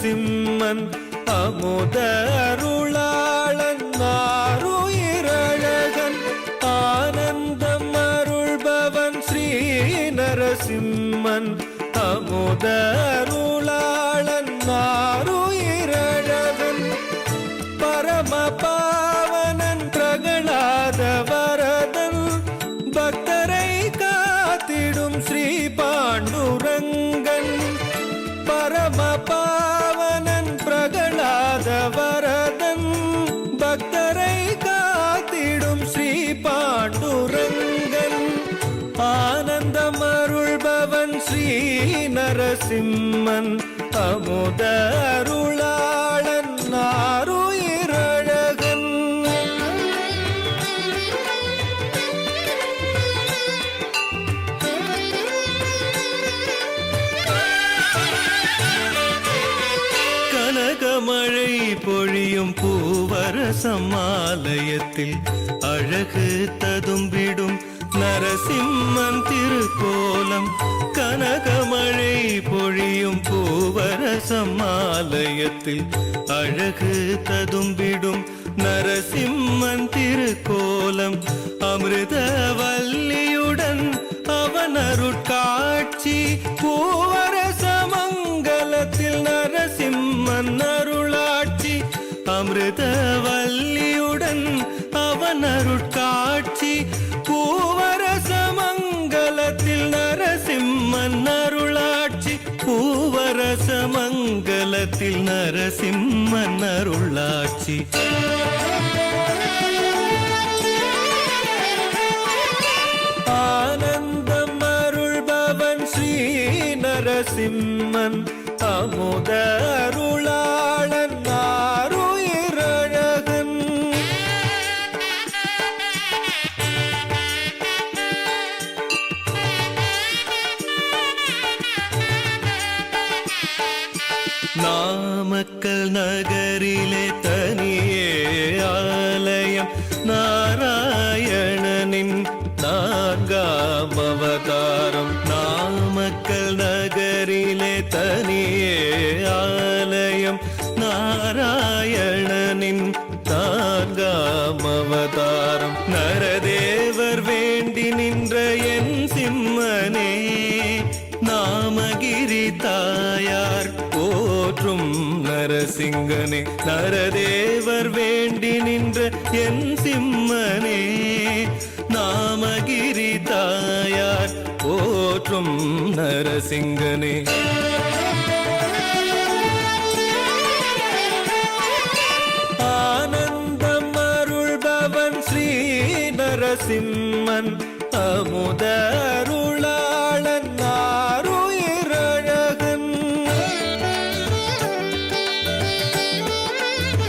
நரசிம்மன் அமுத அருளாளன் ஆருயிரழகன் ஆனந்தம் அருள்பவன் ஸ்ரீ நரசிம்மன் அமுத அருளாளன் ஆருயிரழகன் பரம பாவனன் பிரகலாத வரதன் பக்தரை காத்திடும் ஸ்ரீ பாண்டுரங்கன் பரம பாவனன் பிரகலாத வரதன் பக்தரை காத்திடும் ஸ்ரீ பாண்டுரங்கன் ஆனந்தம் அருள்பவன் ஸ்ரீ நரசிம்மன் அமுத அருளாளன் ஆருயிரழகன் கனகமழை பொழியும் பூவரசம் ஆலயத்தில் அழகு ததும்பிடும் நரசிம்மன் திருக்கோலம் கனகமழை பொழியும் பூவரசம் ஆலயத்தில் அழகு ததும்பிடும் நரசிம்மன் திருக்கோலம் அமிர்தவல்லியுடன் அவன் அருட்காட்சி பூவரசமங்கலத்தில் நரசிம்மன் அருளாட்சி அமிர்தவல்லியுடன் அவன் அருட்காட்சி பூவரசமங்கலத்தில் நரசிம்மன் அருளாட்சி பூவரசமங்கலத்தில் நரசிம்மன் அருளாட்சி ஆனந்தம் அருள்பவன் ஸ்ரீ நரசிம்மன் அமுத அருளாளன் ஆருயிரழகன் நாமக்கல் நகரிலே தனியே ஆலயம் நாராயணனின் நான்காம் அவதாரம் நாமக்கல் நகரிலே தனியே ஆலயம் நாராயணனின் நான்காம் அவதாரம் நரதேவர் வேண்டி நின்ற என் சிம்மனே நாமகிரி தாயார் போற்றும் நரசிங்கனே நரதேவர் வேண்டி நின்ற என் சிம்மனே நாமகிரி தாயார் போற்றும் நரசிங்கனே ஆனந்தம் அருள்பவன் ஸ்ரீ நரசிம்மன் அமுத